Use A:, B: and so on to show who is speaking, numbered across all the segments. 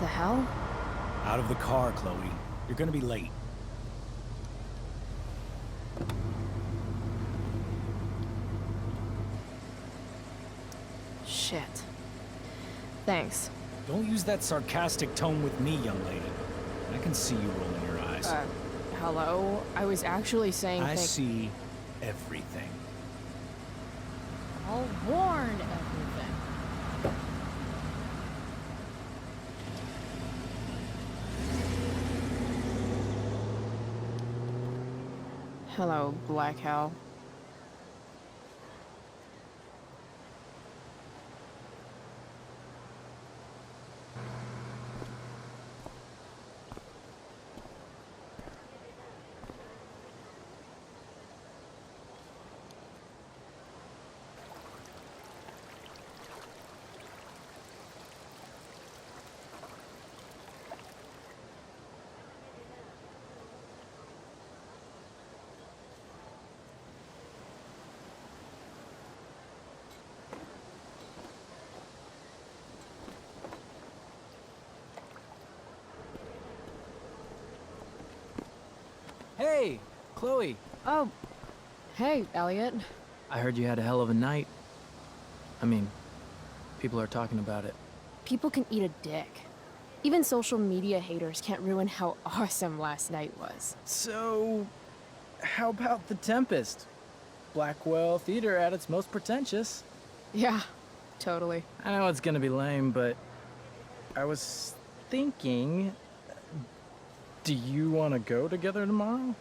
A: The hell?
B: Out of the car, Chloe. You're gonna be late.
A: Shit. Thanks.
B: Don't use that sarcastic tone with me, young lady. I can see you rolling your eyes.
A: Hello? I was actually saying
B: I see everything.
A: I'll warn everything. Hello, Black Hell.
C: Hey, Chloe.
A: Oh, hey, Elliot.
C: I heard you had a hell of a night. I mean, people are talking about it.
A: People can eat a dick. Even social media haters can't ruin how awesome last night was.
C: So, how about The Tempest? Blackwell Theater at its most pretentious.
A: Yeah, totally.
C: I know it's gonna be lame, but I was thinking, do you want to go together tomorrow?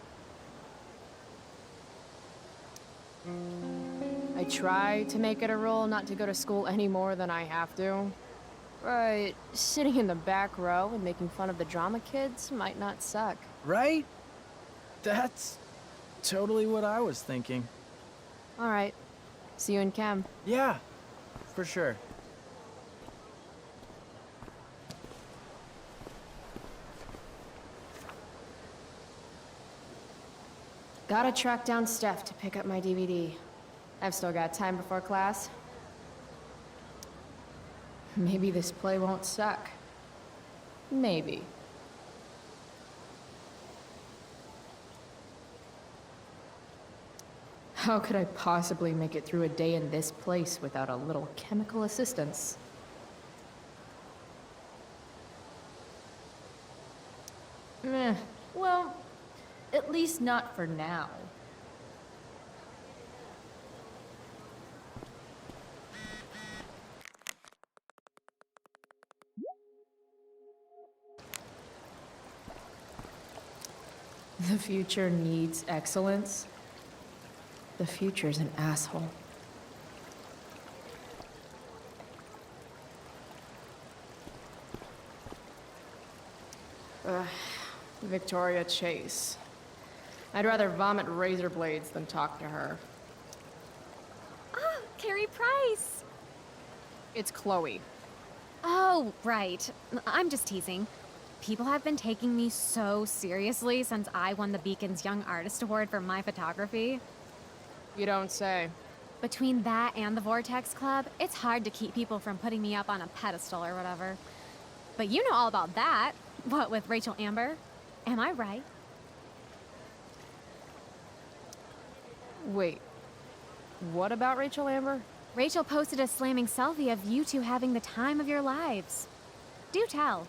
A: I try to make it a rule not to go to school any more than I have to. But sitting in the back row and making fun of the drama kids might not suck.
C: Right? That's totally what I was thinking.
A: Alright. See you in chem.
C: Yeah, for sure.
A: Gotta track down Steph to pick up my DVD. I've still got time before class. Maybe this play won't suck. Maybe. How could I possibly make it through a day in this place without a little chemical assistance?
D: Well, at least not for now.
A: The future needs excellence. The future's an asshole. Victoria Chase. I'd rather vomit razor blades than talk to her.
E: Oh, Carrie Price!
A: It's Chloe.
E: Oh, right. I'm just teasing. People have been taking me so seriously since I won the Beacon's Young Artist Award for my photography.
A: You don't say.
E: Between that and the Vortex Club, it's hard to keep people from putting me up on a pedestal or whatever. But you know all about that. What with Rachel Amber? Am I right?
A: Wait. What about Rachel Amber?
E: Rachel posted a slamming selfie of you two having the time of your lives. Do tell.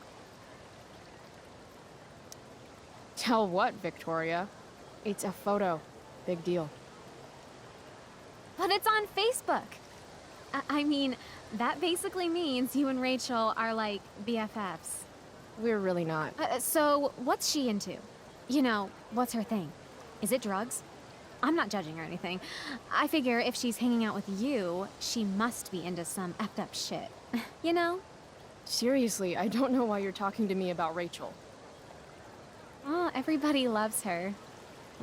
A: Tell what, Victoria? It's a photo. Big deal.
E: But it's on Facebook. I mean, that basically means you and Rachel are like BFFs.
A: We're really not.
E: So, what's she into? You know, what's her thing? Is it drugs? I'm not judging or anything. I figure if she's hanging out with you, she must be into some effed up shit. You know?
A: Seriously, I don't know why you're talking to me about Rachel.
E: Oh, everybody loves her.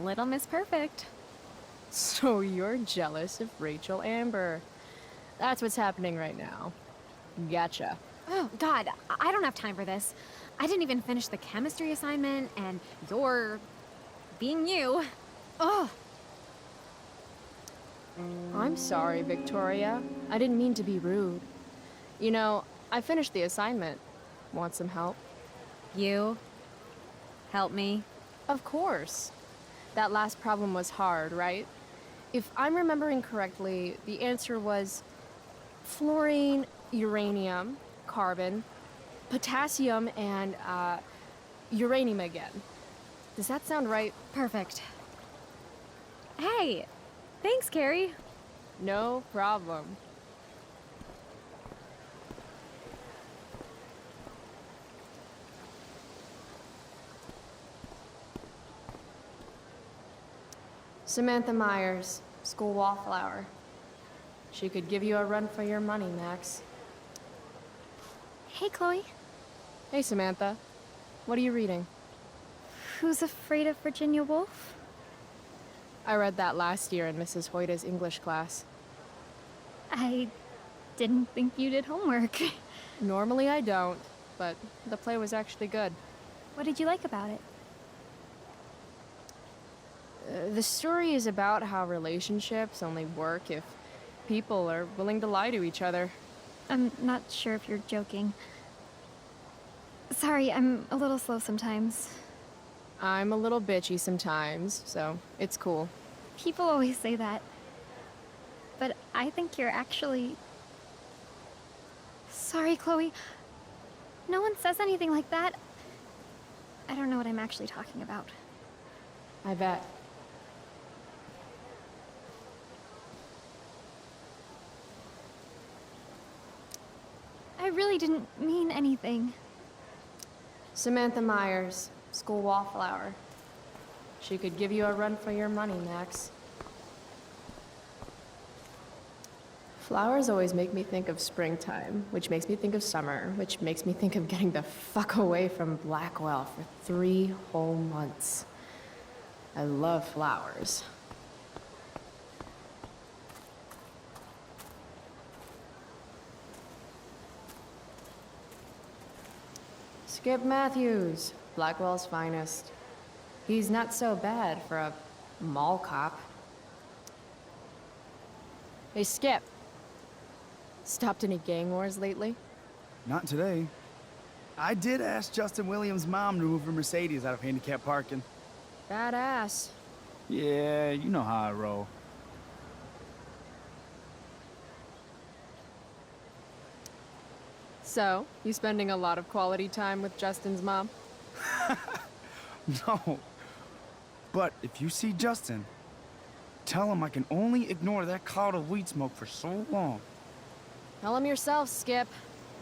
E: Little Miss Perfect.
A: So you're jealous of Rachel Amber. That's what's happening right now. Gotcha.
E: Oh, God, I don't have time for this. I didn't even finish the chemistry assignment, and you're being you. Ugh.
A: I'm sorry, Victoria. I didn't mean to be rude. You know, I finished the assignment. Want some help?
E: You? Help me?
A: Of course. That last problem was hard, right? If I'm remembering correctly, the answer was fluorine, uranium, carbon, potassium, and uranium again. Does that sound right?
E: Perfect. Hey, thanks, Carrie.
A: No problem. Samantha Myers, school wallflower. She could give you a run for your money, Max.
E: Hey, Chloe.
A: Hey, Samantha. What are you reading?
E: Who's Afraid of Virginia Woolf?
A: I read that last year in Mrs. Hoyta's English class.
E: I didn't think you did homework.
A: Normally I don't, but the play was actually good.
E: What did you like about it?
A: The story is about how relationships only work if people are willing to lie to each other.
E: I'm not sure if you're joking. Sorry, I'm a little slow sometimes.
A: I'm a little bitchy sometimes, so it's cool.
E: People always say that. But I think you're actually... Sorry, Chloe. No one says anything like that. I don't know what I'm actually talking about.
A: I bet.
E: I really didn't mean anything.
A: Samantha Myers, school wallflower. She could give you a run for your money, Max. Flowers always make me think of springtime, which makes me think of summer, which makes me think of getting the fuck away from Blackwell for 3 whole months. I love flowers. Skip Matthews, Blackwell's finest. He's not so bad for a mall cop. Hey, Skip. Stopped any gang wars lately?
F: Not today. I did ask Justin Williams' mom to move her Mercedes out of handicap parking.
A: Badass.
B: Yeah, you know how I roll.
A: So, you spending a lot of quality time with Justin's mom?
F: No. But if you see Justin, tell him I can only ignore that cloud of weed smoke for so long.
A: Tell him yourself, Skip.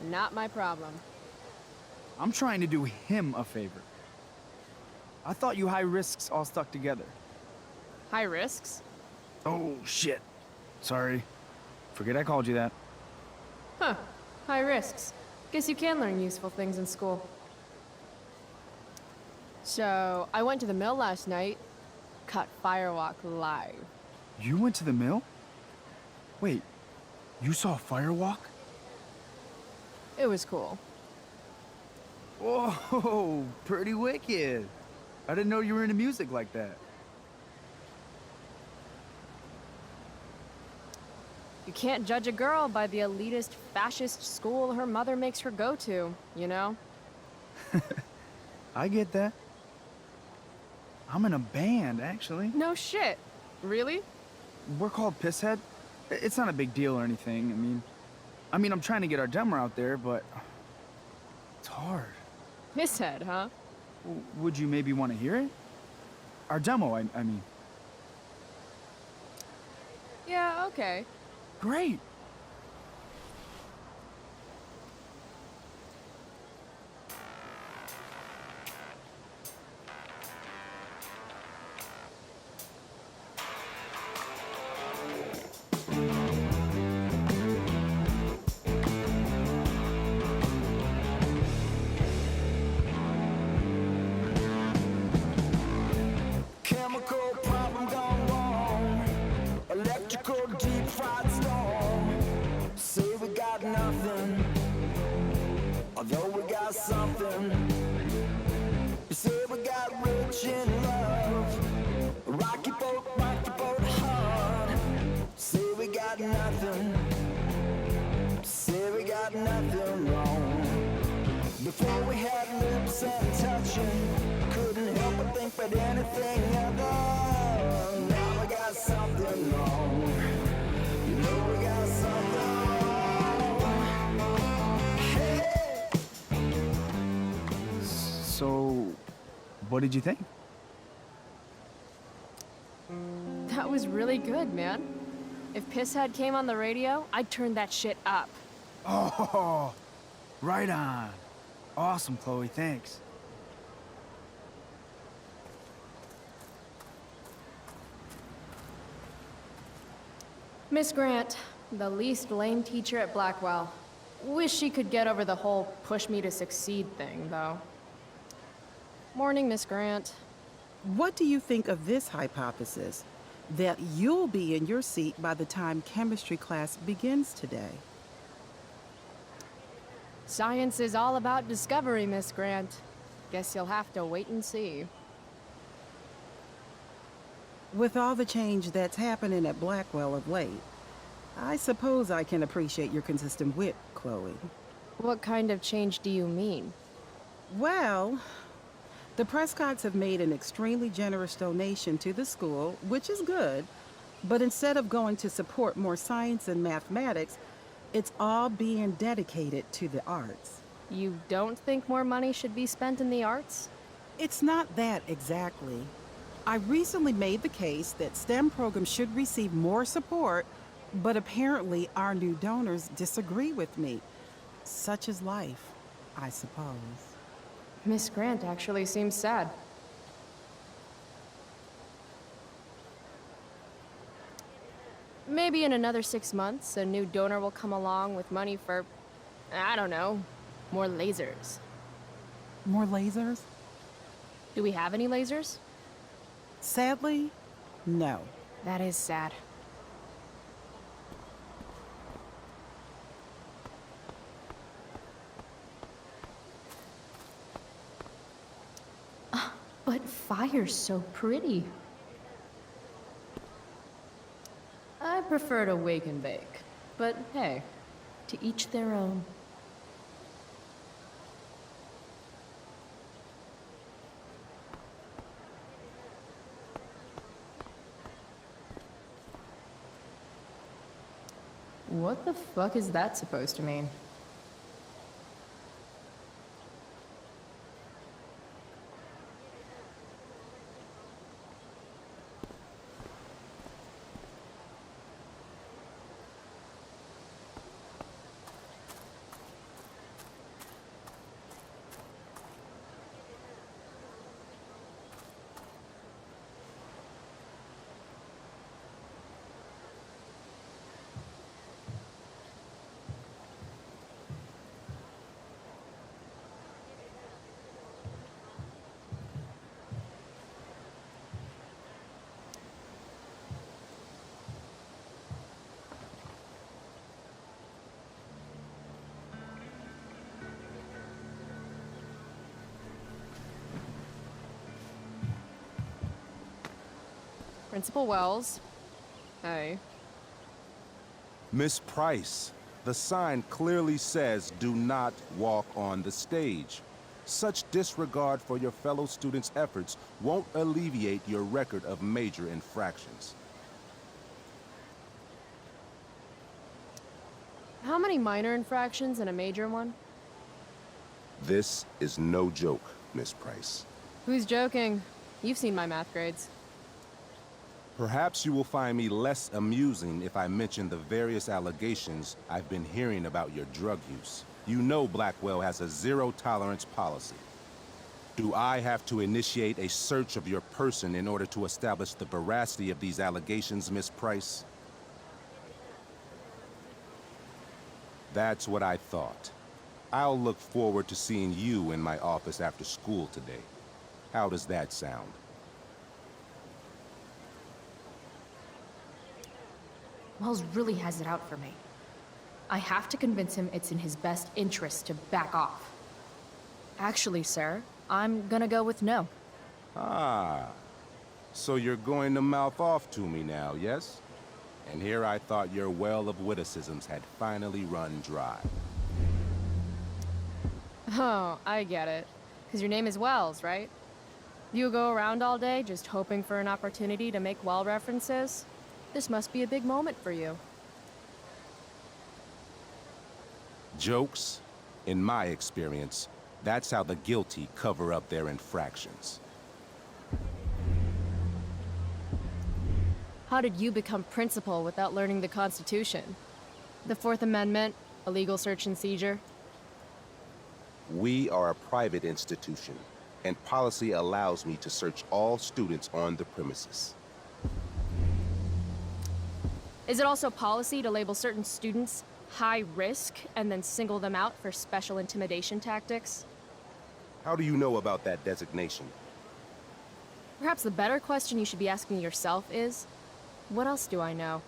A: Not my problem.
F: I'm trying to do him a favor. I thought you high risks all stuck together.
A: High risks?
F: Oh, shit. Sorry. Forget I called you that.
A: Huh. High risks. Guess you can learn useful things in school. So, I went to the mill last night. Cut Firewalk live.
F: You went to the mill? Wait, you saw a firewalk?
A: It was cool.
F: Whoa, pretty wicked. I didn't know you were into music like that.
A: You can't judge a girl by the elitist, fascist school her mother makes her go to, you know?
F: I get that. I'm in a band, actually.
A: No shit. Really?
F: We're called Pisshead. It's not a big deal or anything. I mean, I'm trying to get our demo out there, but it's hard.
A: Pisshead, huh?
F: Would you maybe want to hear it? Our demo, I mean.
A: Yeah, okay.
F: Great.
G: Chemical problem gone wrong. Electrical deep fried storm. Say we got nothing, although we got something. Say we got rich in love. Rocky boat hard. Say we got nothing. Say we got nothing wrong. Before situation. Couldn't help but think but anything other. Now we got something wrong. You know we got something wrong. Hey.
F: So, what did you think?
A: That was really good, man. If Pisshead came on the radio, I'd turn that shit up.
F: Oh, right on. Awesome, Chloe, thanks.
A: Miss Grant, the least lame teacher at Blackwell. Wish she could get over the whole push me to succeed thing, though. Morning, Miss Grant.
H: What do you think of this hypothesis? That you'll be in your seat by the time chemistry class begins today.
A: Science is all about discovery, Miss Grant. Guess you'll have to wait and see.
H: With all the change that's happening at Blackwell of late, I suppose I can appreciate your consistent wit, Chloe.
A: What kind of change do you mean?
H: Well, the Prescotts have made an extremely generous donation to the school, which is good, but instead of going to support more science and mathematics, it's all being dedicated to the arts.
A: You don't think more money should be spent in the arts?
H: It's not that exactly. I recently made the case that STEM programs should receive more support, but apparently our new donors disagree with me. Such is life, I suppose.
A: Miss Grant actually seems sad. Maybe in another 6 months, a new donor will come along with money for, I don't know, more lasers.
H: More lasers?
A: Do we have any lasers?
H: Sadly, no.
A: That is sad.
D: But fire's so pretty. I prefer to wake and bake. But hey, to each their own. What the fuck is that supposed to mean?
A: Principal Wells. Hey.
I: Miss Price, the sign clearly says do not walk on the stage. Such disregard for your fellow students' efforts won't alleviate your record of major infractions.
A: How many minor infractions and a major one?
I: This is no joke, Miss Price.
A: Who's joking? You've seen my math grades.
I: Perhaps you will find me less amusing if I mention the various allegations I've been hearing about your drug use. You know Blackwell has a zero-tolerance policy. Do I have to initiate a search of your person in order to establish the veracity of these allegations, Miss Price? That's what I thought. I'll look forward to seeing you in my office after school today. How does that sound?
D: Wells really has it out for me. I have to convince him it's in his best interest to back off. Actually, sir, I'm gonna go with no.
I: Ah, so you're going to mouth off to me now, yes? And here I thought your well of witticisms had finally run dry.
A: Oh, I get it. Because your name is Wells, right? You go around all day just hoping for an opportunity to make well references? This must be a big moment for you.
I: Jokes, in my experience, that's how the guilty cover up their infractions.
A: How did you become principal without learning the Constitution? The Fourth Amendment, illegal search and seizure?
I: We are a private institution, and policy allows me to search all students on the premises.
A: Is it also policy to label certain students high risk and then single them out for special intimidation tactics?
I: How do you know about that designation?
A: Perhaps the better question you should be asking yourself is, what else do I know?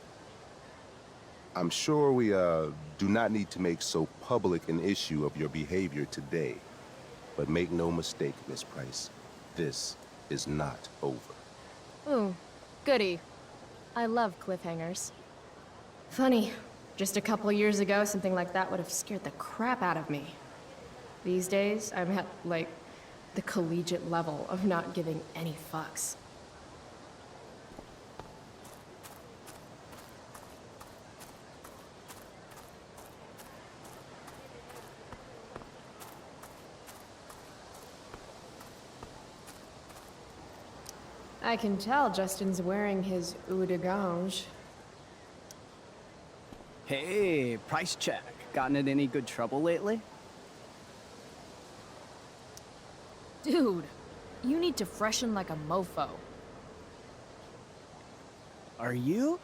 I: I'm sure we, do not need to make so public an issue of your behavior today. But make no mistake, Miss Price, this is not over.
A: Ooh, goody. I love cliffhangers. Funny, just a couple years ago, something like that would have scared the crap out of me. These days, I'm at, like, the collegiate level of not giving any fucks. I can tell Justin's wearing his eau de gange.
J: Hey, price check. Gotten in any good trouble lately?
D: Dude, you need to freshen like a mofo.
J: Are you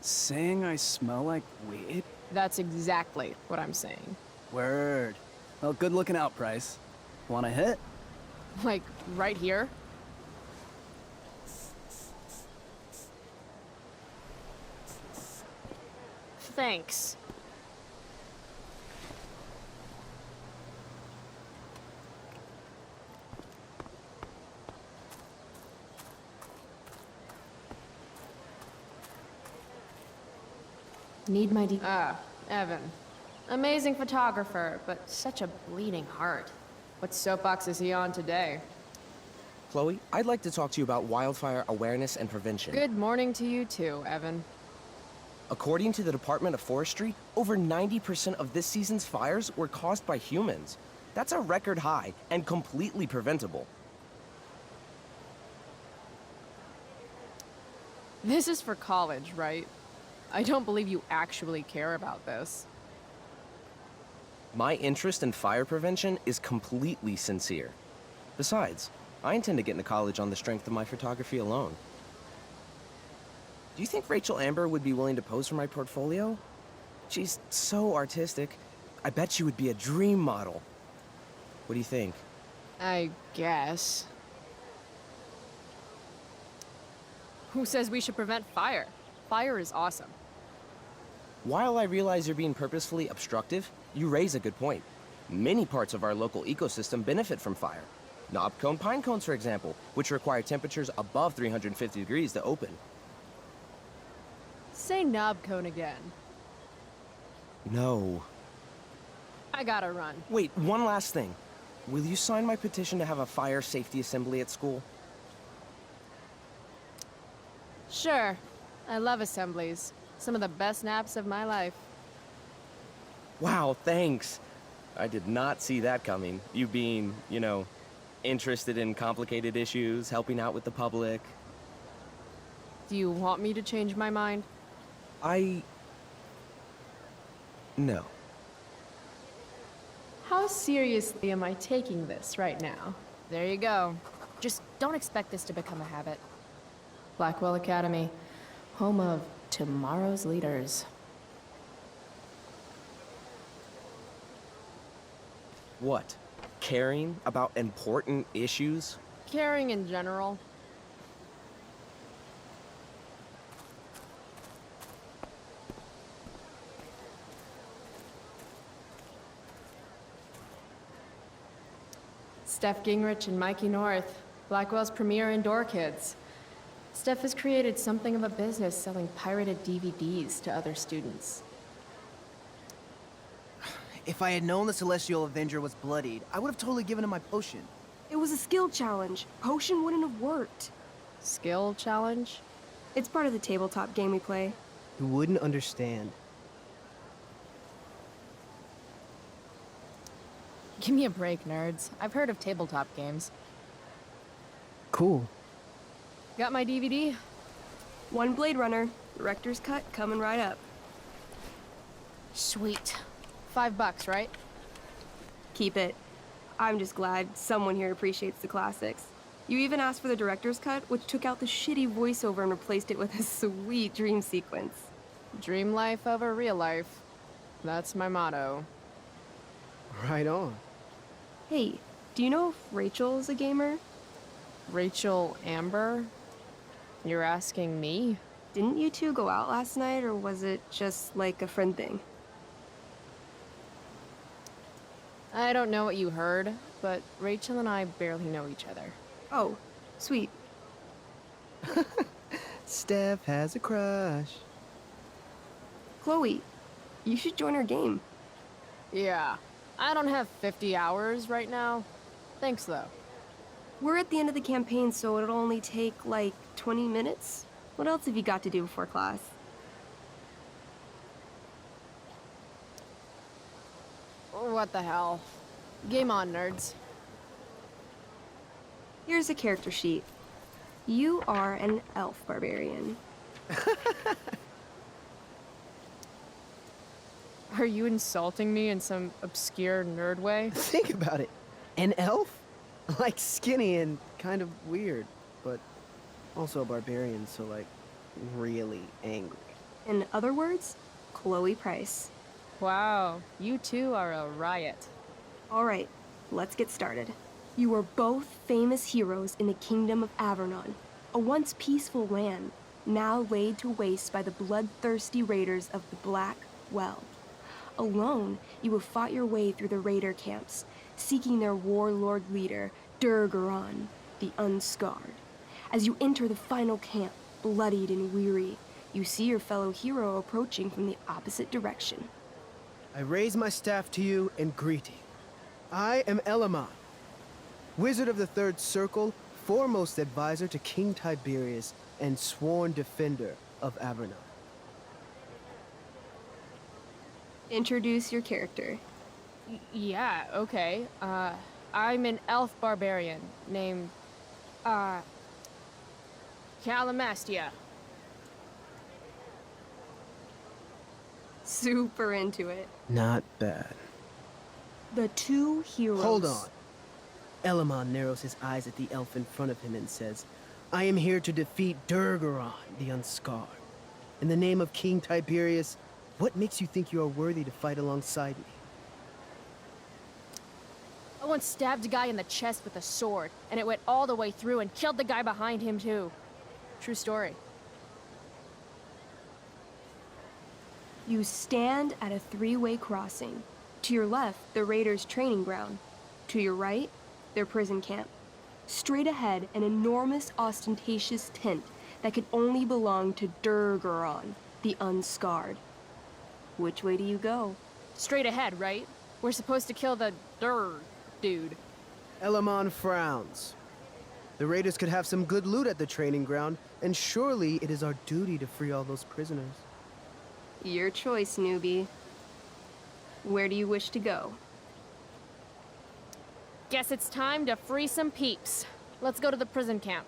J: saying I smell like weed?
A: That's exactly what I'm saying.
J: Word. Well, good looking out, Price. Want a hit?
A: Like, right here? Thanks. Need my Evan. Amazing photographer, but such a bleeding heart. What soapbox is he on today?
K: Chloe, I'd like to talk to you about wildfire awareness and prevention.
A: Good morning to you too, Evan.
K: According to the Department of Forestry, over 90% of this season's fires were caused by humans. That's a record high and completely preventable.
A: This is for college, right? I don't believe you actually care about this.
K: My interest in fire prevention is completely sincere. Besides, I intend to get into college on the strength of my photography alone. Do you think Rachel Amber would be willing to pose for my portfolio? She's so artistic. I bet she would be a dream model. What do you think?
A: I guess. Who says we should prevent fire? Fire is awesome.
K: While I realize you're being purposefully obstructive, you raise a good point. Many parts of our local ecosystem benefit from fire. Knobcone pine cones, for example, which require temperatures above 350 degrees to open.
A: Say knob cone again.
K: No.
A: I gotta run.
K: Wait, one last thing. Will you sign my petition to have a fire safety assembly at school?
A: Sure. I love assemblies. Some of the best naps of my life.
K: Wow, thanks. I did not see that coming. You being, you know, interested in complicated issues, helping out with the public.
A: Do you want me to change my mind?
K: No.
A: How seriously am I taking this right now? There you go.
D: Just don't expect this to become a habit.
A: Blackwell Academy, home of tomorrow's leaders.
K: What? Caring about important issues?
A: Caring in general. Steph Gingrich and Mikey North, Blackwell's premier indoor kids. Steph has created something of a business selling pirated DVDs to other students.
L: If I had known the Celestial Avenger was bloodied, I would have totally given him my potion. It was a skill challenge. Potion wouldn't have worked.
A: Skill challenge?
L: It's part of the tabletop game we play.
J: You wouldn't understand.
A: Give me a break, nerds. I've heard of tabletop games.
J: Cool.
A: Got my DVD?
L: One Blade Runner, director's cut coming right up.
A: Sweet. $5, right?
L: Keep it. I'm just glad someone here appreciates the classics. You even asked for the director's cut, which took out the shitty voiceover and replaced it with a sweet dream sequence.
A: Dream life over real life. That's my motto.
J: Right on.
L: Hey, do you know if Rachel is a gamer?
A: Rachel Amber? You're asking me?
L: Didn't you two go out last night, or was it just like a friend thing?
A: I don't know what you heard, but Rachel and I barely know each other.
L: Oh, sweet.
J: Steph has a crush.
L: Chloe, you should join our game.
A: Yeah, I don't have 50 hours right now. Thanks, though.
L: We're at the end of the campaign, so it'll only take, like, 20 minutes. What else have you got to do before class?
A: What the hell? Game on, nerds.
L: Here's a character sheet. You are an elf barbarian.
A: Are you insulting me in some obscure nerd way?
J: Think about it. An elf? Like skinny and kind of weird, but also a barbarian, so like really angry.
L: In other words, Chloe Price.
A: Wow, you two are a riot.
L: All right, let's get started. You are both famous heroes in the Kingdom of Avernon, a once peaceful land, now laid to waste by the bloodthirsty raiders of the Black Well. Alone, you have fought your way through the raider camps, seeking their warlord leader, Durgaron, the Unscarred. As you enter the final camp, bloodied and weary, you see your fellow hero approaching from the opposite direction.
J: I raise my staff to you in greeting. I am Elamon, Wizard of the Third Circle, foremost advisor to King Tiberius, and sworn defender of Avernon.
L: Introduce your character.
A: Yeah, okay. I'm an elf barbarian named, Calamastia.
L: Super into it.
J: Not bad.
L: The two heroes.
J: Hold on. Elamon narrows his eyes at the elf in front of him and says, I am here to defeat Durgaron, the Unscarred. In the name of King Tiberius, what makes you think you are worthy to fight alongside me?
A: I once stabbed a guy in the chest with a sword, and it went all the way through and killed the guy behind him, too. True story.
L: You stand at a three-way crossing. To your left, the raiders' training ground. To your right, their prison camp. Straight ahead, an enormous, ostentatious tent that could only belong to Durgaron, the Unscarred. Which way do you go?
A: Straight ahead, right? We're supposed to kill the dude.
J: Elamon frowns. The raiders could have some good loot at the training ground, and surely it is our duty to free all those prisoners.
L: Your choice, newbie. Where do you wish to go?
A: Guess it's time to free some peeps. Let's go to the prison camp.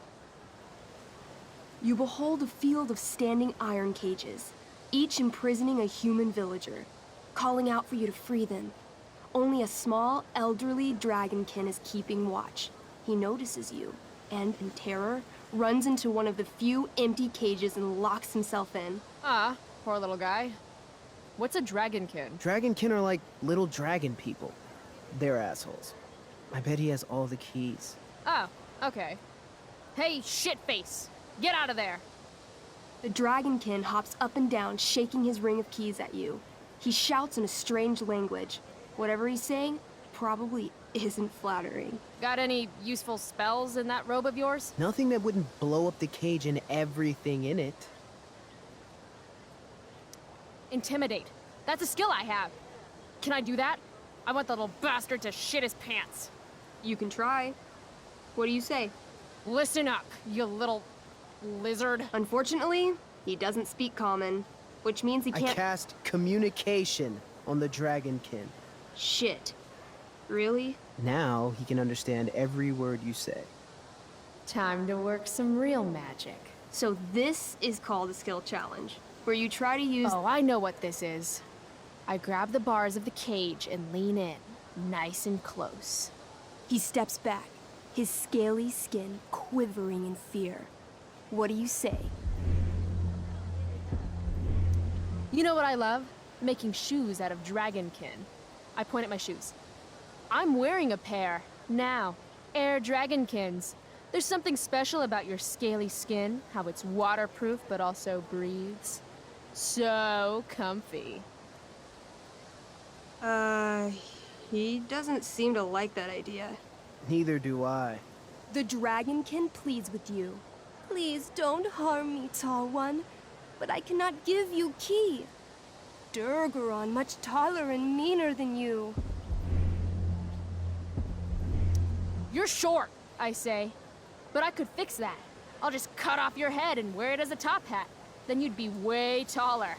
L: You behold a field of standing iron cages, each imprisoning a human villager, calling out for you to free them. Only a small, elderly dragonkin is keeping watch. He notices you, and in terror, runs into one of the few empty cages and locks himself in.
A: Ah, poor little guy. What's a dragonkin?
J: Dragonkin are like little dragon people. They're assholes. I bet he has all the keys.
A: Oh, okay. Hey, shitface! Get out of there!
L: The dragonkin hops up and down, shaking his ring of keys at you. He shouts in a strange language. Whatever he's saying probably isn't flattering.
A: Got any useful spells in that robe of yours?
J: Nothing that wouldn't blow up the cage and everything in it.
A: Intimidate. That's a skill I have. Can I do that? I want the little bastard to shit his pants.
L: You can try. What do you say?
A: Listen up, you little lizard.
L: Unfortunately, he doesn't speak common, which means he
J: I
L: can't.
J: cast communication on the Dragonkin.
L: Shit. Really?
J: Now he can understand every word you say.
A: Time to work some real magic.
L: So this is called a skill challenge, where you try to use.
A: Oh, I know what this is. I grab the bars of the cage and lean in, nice and close.
L: He steps back, his scaly skin quivering in fear. What do you say?
A: You know what I love? Making shoes out of dragonkin. I point at my shoes. I'm wearing a pair, now. Air Dragonkins. There's something special about your scaly skin, how it's waterproof but also breathes. So comfy.
L: He doesn't seem to like that idea.
J: Neither do I.
L: The Dragonkin pleads with you. Please don't harm me, Tall One, but I cannot give you key. Durgaron much taller and meaner than you.
A: You're short, I say. But I could fix that. I'll just cut off your head and wear it as a top hat. Then you'd be way taller.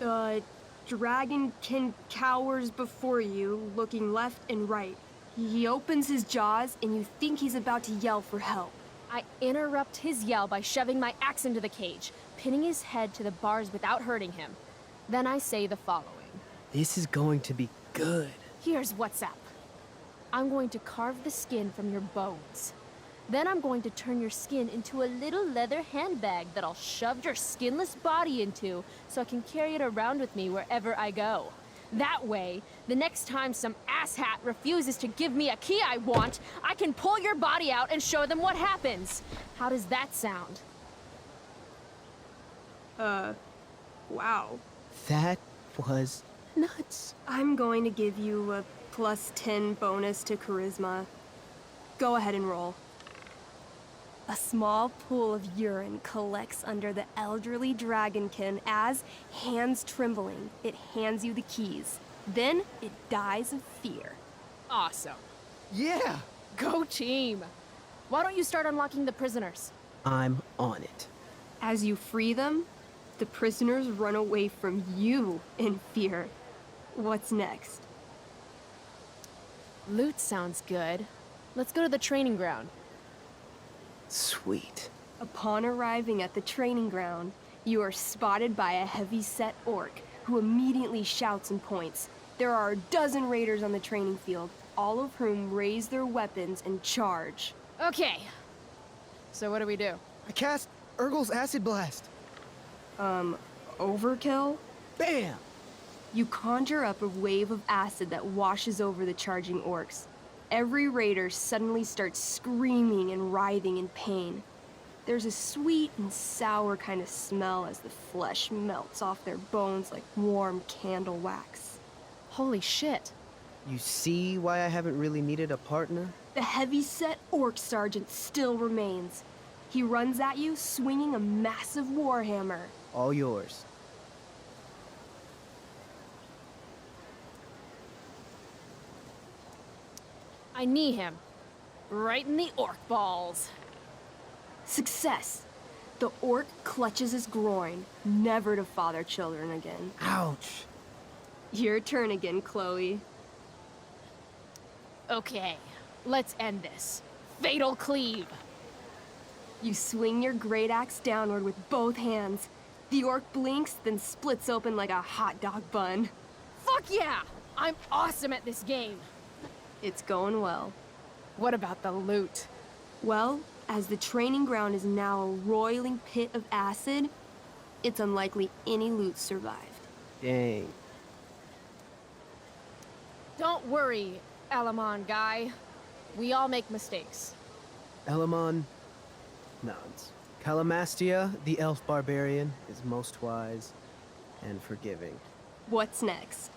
L: Dragonkin cowers before you, looking left and right. He opens his jaws, and you think he's about to yell for help.
A: I interrupt his yell by shoving my axe into the cage, pinning his head to the bars without hurting him. Then I say the following.
J: This is going to be good.
A: Here's what's up. I'm going to carve the skin from your bones. Then I'm going to turn your skin into a little leather handbag that I'll shove your skinless body into so I can carry it around with me wherever I go. That way, the next time some asshat refuses to give me a key I want, I can pull your body out and show them what happens. How does that sound?
L: Wow.
J: That was nuts.
L: I'm going to give you a +10 bonus to charisma. Go ahead and roll. A small pool of urine collects under the elderly dragonkin as, hands trembling, it hands you the keys. Then it dies of fear.
A: Awesome.
J: Yeah!
A: Go team! Why don't you start unlocking the prisoners?
J: I'm on it.
L: As you free them, the prisoners run away from you in fear. What's next?
A: Loot sounds good. Let's go to the training ground.
J: Sweet.
L: Upon arriving at the training ground, you are spotted by a heavy-set orc who immediately shouts and points. There are a dozen raiders on the training field, all of whom raise their weapons and charge.
A: Okay. So what do we do?
J: I cast Urgel's Acid Blast.
L: Overkill?
J: Bam!
L: You conjure up a wave of acid that washes over the charging orcs. Every raider suddenly starts screaming and writhing in pain. There's a sweet and sour kind of smell as the flesh melts off their bones like warm candle wax.
A: Holy shit.
J: You see why I haven't really needed a partner?
L: The heavy-set orc sergeant still remains. He runs at you, swinging a massive warhammer.
J: All yours.
A: I knee him. Right in the orc balls.
L: Success! The orc clutches his groin, never to father children again.
J: Ouch!
L: Your turn again, Chloe.
A: Okay, let's end this. Fatal cleave.
L: You swing your great axe downward with both hands. The orc blinks, then splits open like a hot dog bun.
A: Fuck yeah! I'm awesome at this game.
L: It's going well.
A: What about the loot?
L: Well, as the training ground is now a roiling pit of acid, it's unlikely any loot survived.
J: Dang.
A: Don't worry, Elamon guy. We all make mistakes.
J: Elamon nods. Calamastia, the elf barbarian, is most wise and forgiving.
L: What's next?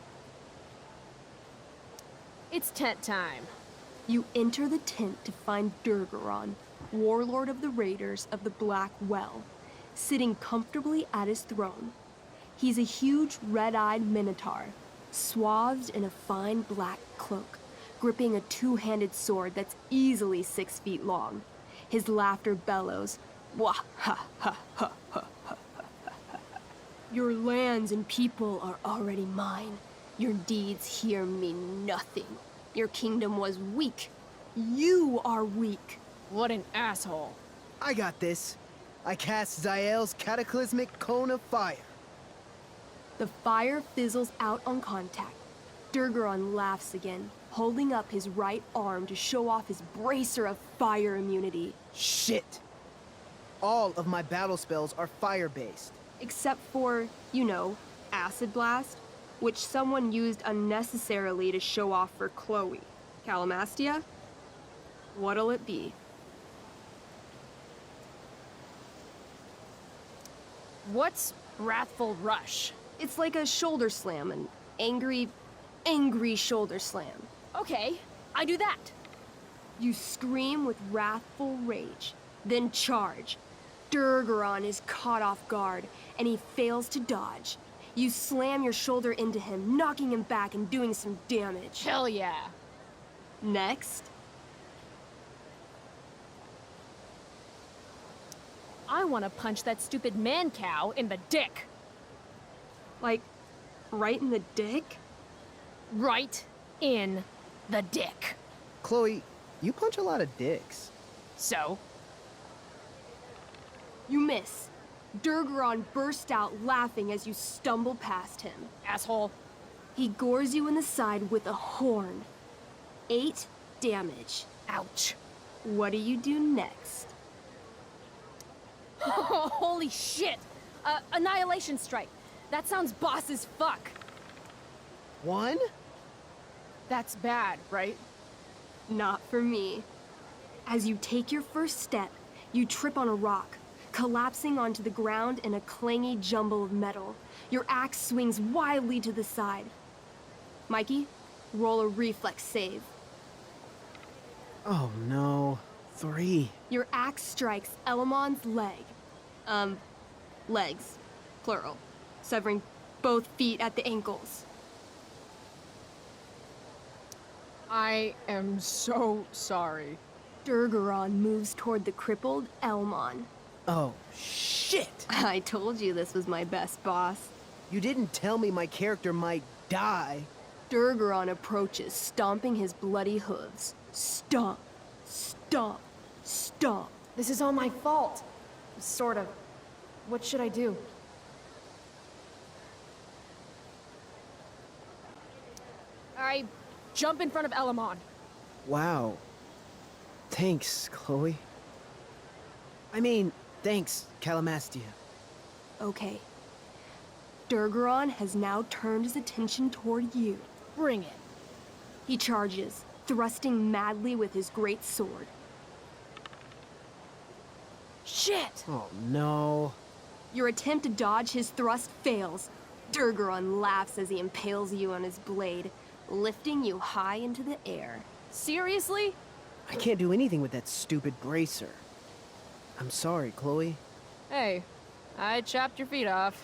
A: It's tent time.
L: You enter the tent to find Durgaron, warlord of the Raiders of the Black Well, sitting comfortably at his throne. He's a huge red-eyed minotaur, swathed in a fine black cloak, gripping a two-handed sword that's easily 6 feet long. His laughter bellows, wah ha ha ha ha ha ha. Your lands and people are already mine. Your deeds here mean nothing. Your kingdom was weak. You are weak.
A: What an asshole.
J: I got this. I cast Zael's cataclysmic cone of fire.
L: The fire fizzles out on contact. Durgaron laughs again, holding up his right arm to show off his bracer of fire immunity.
J: Shit! All of my battle spells are fire-based.
L: Except for, you know, Acid Blast, which someone used unnecessarily to show off for Chloe. Calamastia? What'll it be?
A: What's Wrathful Rush?
L: It's like a shoulder slam, an angry shoulder slam.
A: Okay, I do that.
L: You scream with wrathful rage, then charge. Durgaron is caught off guard, and he fails to dodge. You slam your shoulder into him, knocking him back and doing some damage.
A: Hell yeah.
L: Next.
A: I want to punch that stupid man cow in the dick.
L: Like, right in the dick?
A: Right in the dick.
J: Chloe, you punch a lot of dicks.
A: So?
L: You miss. Durgaron bursts out laughing as you stumble past him.
A: Asshole.
L: He gores you in the side with a horn. 8 damage.
A: Ouch.
L: What do you do next?
A: Holy shit! Annihilation Strike. That sounds boss as fuck.
J: 1?
A: That's bad, right?
L: Not for me. As you take your first step, you trip on a rock, collapsing onto the ground in a clangy jumble of metal. Your axe swings wildly to the side. Mikey, roll a reflex save.
J: Oh no. 3.
L: Your axe strikes Elamon's leg. Legs. Plural. Severing both feet at the ankles.
A: I am so sorry.
L: Durgaron moves toward the crippled Elmon.
J: Oh, shit!
L: I told you this was my best boss.
J: You didn't tell me my character might die.
L: Durgaron approaches, stomping his bloody hooves. Stomp, stomp, stomp.
A: This is all my fault. Sort of. What should I do? I jump in front of Elamon.
J: Wow. Thanks, Chloe. I mean, thanks, Calamastia.
L: Okay. Durgaron has now turned his attention toward you.
A: Bring it.
L: He charges, thrusting madly with his great sword.
A: Shit!
J: Oh no.
L: Your attempt to dodge his thrust fails. Durgaron laughs as he impales you on his blade, lifting you high into the air.
A: Seriously?
J: I can't do anything with that stupid bracer. I'm sorry, Chloe.
A: Hey, I chopped your feet off.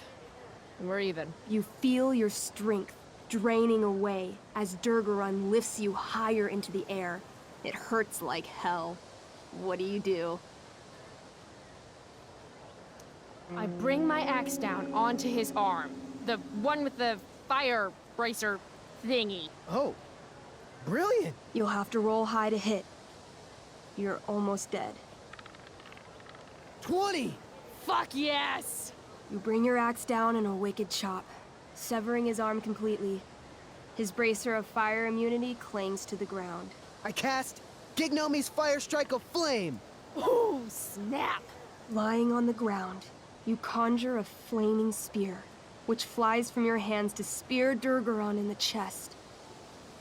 A: And we're even.
L: You feel your strength draining away as Durgaron lifts you higher into the air. It hurts like hell. What do?
A: I bring my axe down onto his arm. The one with the fire bracer thingy.
J: Oh, brilliant!
L: You'll have to roll high to hit. You're almost dead.
J: 20!
A: Fuck yes!
L: You bring your axe down in a wicked chop, severing his arm completely. His bracer of fire immunity clings to the ground.
J: I cast Gignomi's Fire Strike of Flame!
A: Ooh, snap!
L: Lying on the ground, you conjure a flaming spear, which flies from your hands to spear Durgaron in the chest,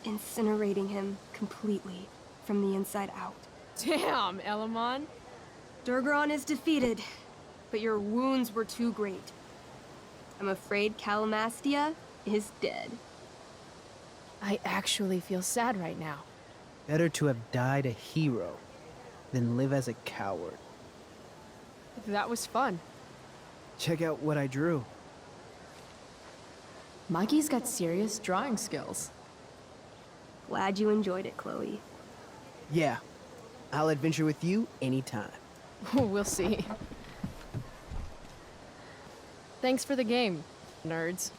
L: incinerating him completely from the inside out.
A: Damn, Elamon.
L: Durgaron is defeated, but your wounds were too great. I'm afraid Calamastia is dead.
A: I actually feel sad right now.
J: Better to have died a hero than live as a coward.
A: That was fun.
J: Check out what I drew.
D: Mikey's got serious drawing skills.
L: Glad you enjoyed it, Chloe.
J: Yeah, I'll adventure with you anytime.
A: We'll see. Thanks for the game, nerds.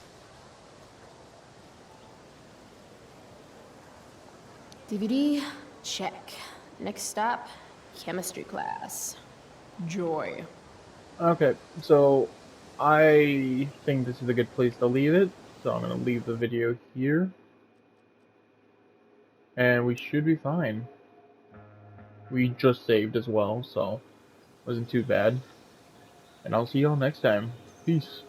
A: DVD, check. Next stop, chemistry class. Joy.
M: Okay, so I think this is a good place to leave it. So I'm going to leave the video here. And we should be fine. We just saved as well, so wasn't too bad. And I'll see y'all next time. Peace.